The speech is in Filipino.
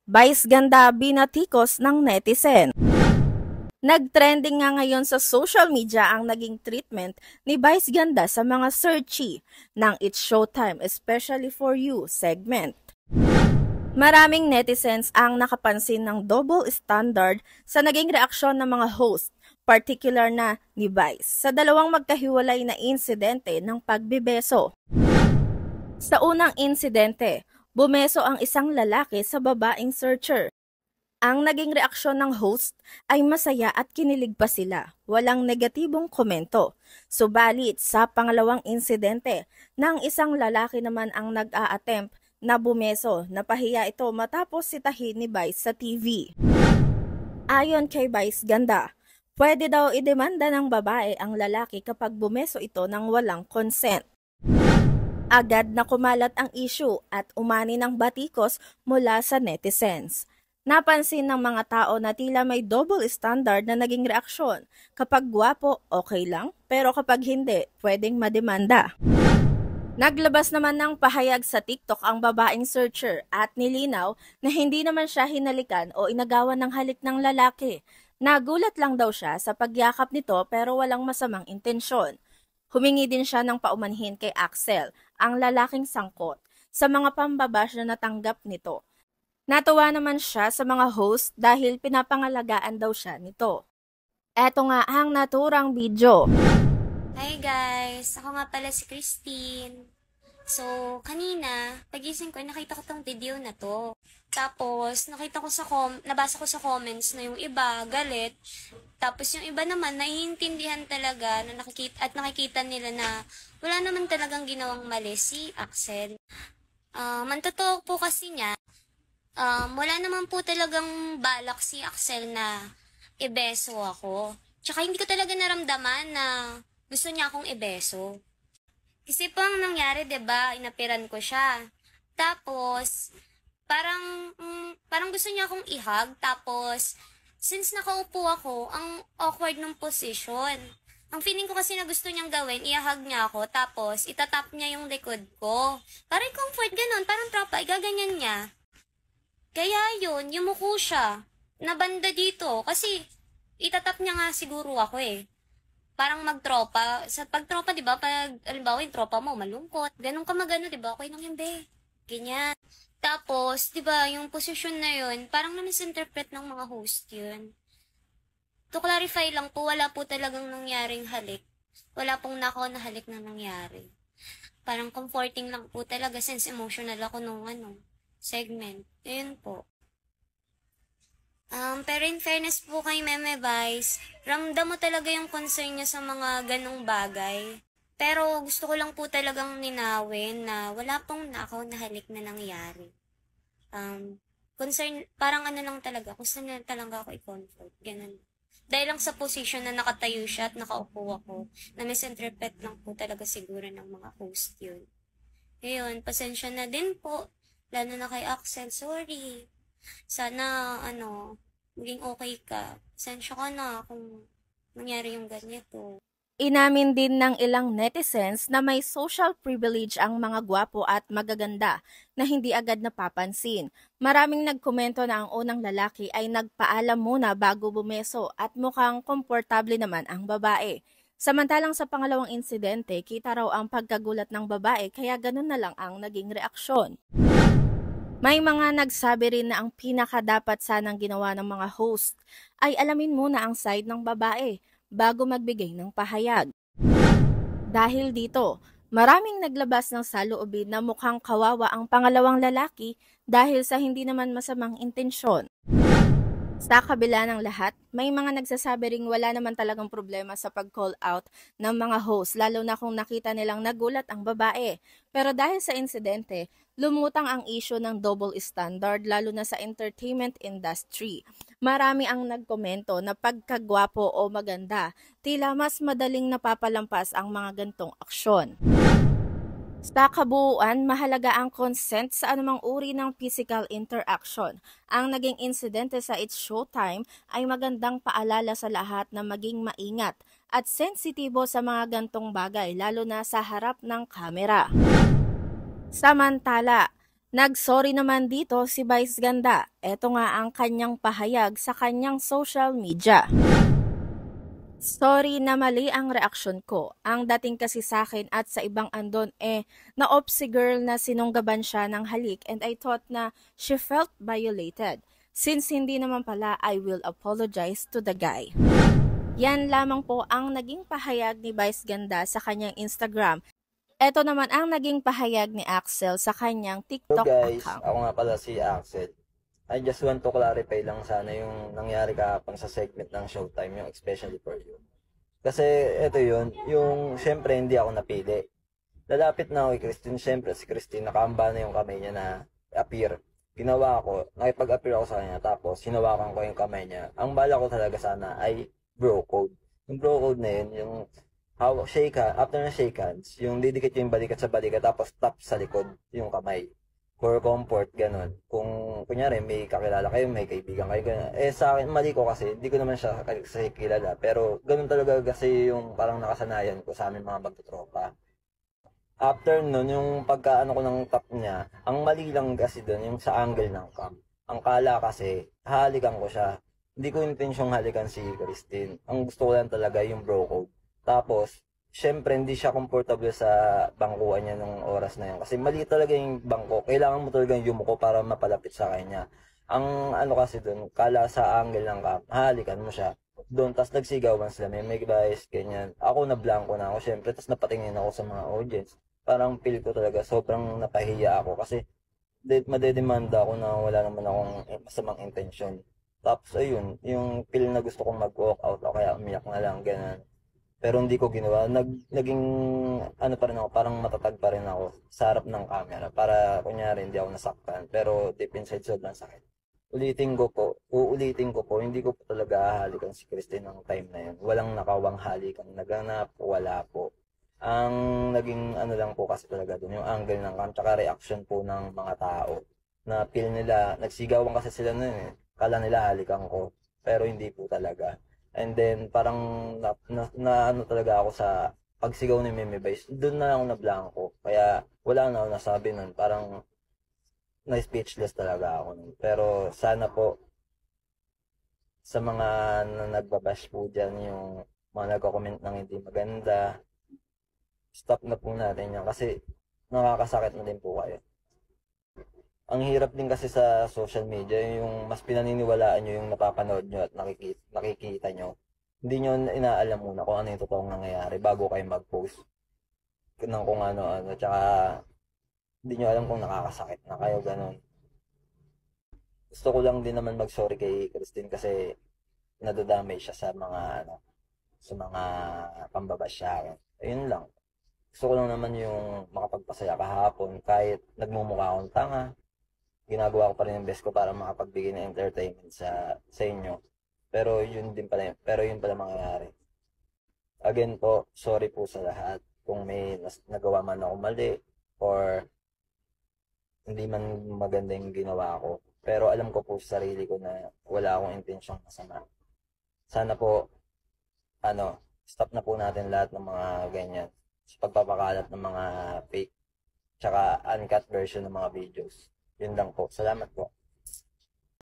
Vice ganda binatikos ng netizen. Nag-trending nga ngayon sa social media ang naging treatment ni Vice Ganda sa mga searchy ng It's Showtime Especially For You segment. Maraming netizens ang nakapansin ng double standard sa naging reaksyon ng mga host, particular na ni Vice, sa dalawang magkahiwalay na insidente ng pagbibeso. Sa unang insidente, bumeso ang isang lalaki sa babaeng searcher. Ang naging reaksyon ng host ay masaya at kinilig pa sila. Walang negatibong komento. Subalit sa pangalawang insidente, ng isang lalaki naman ang nag-a-attempt na bumeso, napahiya ito matapos sitahin ni Vice sa TV. Ayon kay Vice Ganda, pwede daw idemanda ng babae ang lalaki kapag bumeso ito ng walang consent. Agad na kumalat ang issue at umani ng batikos mula sa netizens. Napansin ng mga tao na tila may double standard na naging reaksyon. Kapag gwapo, okay lang, pero kapag hindi, pwedeng mademanda. Naglabas naman ng pahayag sa TikTok ang babaeng searcher at nilinaw na hindi naman siya hinalikan o inagawan ng halik ng lalaki. Nagulat lang daw siya sa pagyakap nito pero walang masamang intensyon. Humingi din siya ng paumanhin kay Axel, ang lalaking sangkot, sa mga pambabash na natanggap nito. Natuwa naman siya sa mga host dahil pinapangalagaan daw siya nito. Eto nga ang naturang video. Hi guys! Ako nga pala si Christine. So, kanina, pagising ko, nakita ko tong video na to. Tapos, nabasa ko sa comments na yung iba, galit. Tapos yung iba naman, naiintindihan talaga na nakikita nila na wala naman talagang ginawang mali si Axel. Ang totoo po kasi niya, wala naman po talagang balak si Axel na ibeso ako. Tsaka hindi ko talaga naramdaman na gusto niya akong ibeso. Kasi po ang nangyari, 'di ba, inapiran ko siya. Tapos, parang gusto niya akong ihag. Tapos, since nakaupo ako, ang awkward ng position. Ang feeling ko kasi na gusto niyang gawin, ihag niya ako, tapos itatap niya yung likod ko. Parang comfort ganun, parang tropa, igaganyan niya. Kaya yun, yumuko siya. Nabanda dito. Kasi, itatap niya nga siguro ako eh. Parang magtropa. Sa pagtropa, di ba? Pag, alimbawa, yung tropa mo, malungkot. Ganun ka magano, di ba? Okay lang yun, be. Ganyan. Tapos, di ba, yung posisyon na yun, parang na-misinterpret ng mga host yun. To clarify lang po, wala po talagang nangyaring halik. Wala pong nako na halik na nangyari. Parang comforting lang po talaga since emotional ako nung segment. Ayun po. Pero in fairness po kay Meme Vice, ramdam mo talaga yung concern niya sa mga ganong bagay. Pero gusto ko lang po talagang ninawin na wala pong nakaw na halik na nangyari. Concern, parang lang talaga, gusto niya talaga ako i-comfort. Ganun. Dahil lang sa position na nakatayo siya at nakaupo ako, na misinterpret lang po talaga siguro ng mga host yun. Ngayon, pasensya na din po. Lalo na kay Axel, sorry. Sana, maging okay ka. Pasensya ka na kung nangyari yung ganito. Inamin din ng ilang netizens na may social privilege ang mga gwapo at magaganda na hindi agad napapansin. Maraming nagkomento na ang unang lalaki ay nagpaalam muna bago bumeso at mukhang komportable naman ang babae. Samantalang sa pangalawang insidente, kita raw ang pagkagulat ng babae kaya ganun na lang ang naging reaksyon. May mga nagsabi rin na ang pinakadapat sanang ginawa ng mga host ay alamin muna ang side ng babae bago magbigay ng pahayag. Dahil dito, maraming naglabas ng saloobin na mukhang kawawa ang pangalawang lalaki dahil sa hindi naman masamang intensyon. Sa kabila ng lahat, may mga nagsasabi ring wala naman talagang problema sa pag-call out ng mga host lalo na kung nakita nilang nagulat ang babae. Pero dahil sa insidente, lumutang ang issue ng double standard lalo na sa entertainment industry. Marami ang nagkomento na pagkagwapo o maganda, tila mas madaling napapalampas ang mga gantong aksyon. Sa kabuuan, mahalaga ang consent sa anumang uri ng physical interaction. Ang naging insidente sa It's Showtime ay magandang paalala sa lahat na maging maingat at sensitibo sa mga gantong bagay lalo na sa harap ng kamera. Samantala, Nag-sorry naman dito si Vice Ganda. Ito nga ang kanyang pahayag sa kanyang social media. Sorry na mali ang reaksyon ko. Ang dating kasi sa akin at sa ibang andon na-off si girl na sinunggaban siya ng halik and I thought na she felt violated. Since hindi naman pala, I will apologize to the guy. Yan lamang po ang naging pahayag ni Vice Ganda sa kanyang Instagram. Ito naman ang naging pahayag ni Axel sa kanyang So TikTok guys, account. ako nga pala si Axel. I just want to clarify lang sana yung nangyari kahapon sa segment ng Showtime, yung especially for you. Kasi ito yun, yung syempre hindi ako napili. Lalapit na ako kay Christine, syempre si Christine, nakaamba na yung kamay niya na appear. Ginawa ko, nakipag-appear ako sa kanya, tapos hinawakan ko yung kamay niya. Ang bala ko talaga sana ay bro code. Yung bro code na yun, yung shake hand, after na shake hands, yung didikit yung balikat sa balikat, tapos tap sa likod yung kamay. For comfort, ganun. Kung kunyari may kakilala kayo, may kaibigan kayo, ganun. Sa akin, mali ko kasi, hindi ko naman siya kasi kilala. Pero ganun talaga kasi yung parang nakasanayan ko sa amin mga magtutropa. After nun, yung pagkaano ko ng top niya, ang mali lang kasi doon, yung sa angle ng cam. Ang kala kasi, halikan ko siya. Hindi ko intensyong halikan si Christine. Ang gusto ko lang talaga yung bro code. Tapos, syempre hindi siya comfortable sa bangkuan niya nung oras na yun. Kasi mali talaga yung bangko. Kailangan mo talaga yung yumuko para mapalapit sa kanya. Ang ano kasi doon, kala sa angle ng cam, halikan mo siya. Doon, tas nagsigawan sila, may guys, ganyan. Ako na blanco na ako, syempre, tas napatingin ako sa mga audience. Parang feel ko talaga, sobrang napahiya ako kasi madedemanda ako na wala naman akong masamang intention. Tapos ayun, yung feel na gusto kong mag-walk out o kaya umiyak na lang, ganun. Pero hindi ko ginawa. Naging ano pa rin ako, parang matatag pa rin ako sa harap ng camera para kunyari hindi ako nasaktan. Pero deep inside sobrang sakit. Uulitin ko po, hindi ko po talaga hahalikan si Christine ng time na yun. Walang nakawang halikan, naganap, wala po. Ang naging ano lang po kasi talaga dun, yung angle ng cam, tsaka reaction po ng mga tao. Na feel nila, nagsigawan kasi sila nun eh. Kala nila halikan ko, pero hindi po talaga. And then parang na ano talaga ako sa pagsigaw ni Meme Vice. Doon na ako na blanco. Kaya wala na ako nasabi nun. Parang na speechless talaga ako nun. Pero sana po sa mga nagbabash po dyan, yung mga nagko-comment ng hindi maganda, stop na po natin yan kasi nakakasakit na din po kayo. Ang hirap din kasi sa social media, yung mas pinaniniwalaan nyo yung napapanood nyo at nakikita nyo. Hindi nyo inaalam muna kung ano yung totoong nangyayari bago kayo mag-post ng kung ano-ano. Tsaka hindi nyo alam kung nakakasakit na kayo, ganun. Gusto ko lang din naman mag-sorry kay Christine kasi nadadamay siya sa mga sa mga pambabash sa akin. Ayun lang. Gusto ko lang naman yung makapagpasaya kahapon kahit nagmumukha akong tanga. Ginagawa ko pa rin yung best ko para makapagbigay ng entertainment sa inyo. Pero yun pala mangyayari. Again po, sorry po sa lahat kung may nagawa man ako mali or hindi man maganda yung ginawa ko. Pero alam ko po sa sarili ko na wala akong intensyong masama. Sana po, stop na po natin lahat ng mga ganyan. Sa pagpapakalat ng mga fake tsaka uncut version ng mga videos. Yun lang po. Salamat po.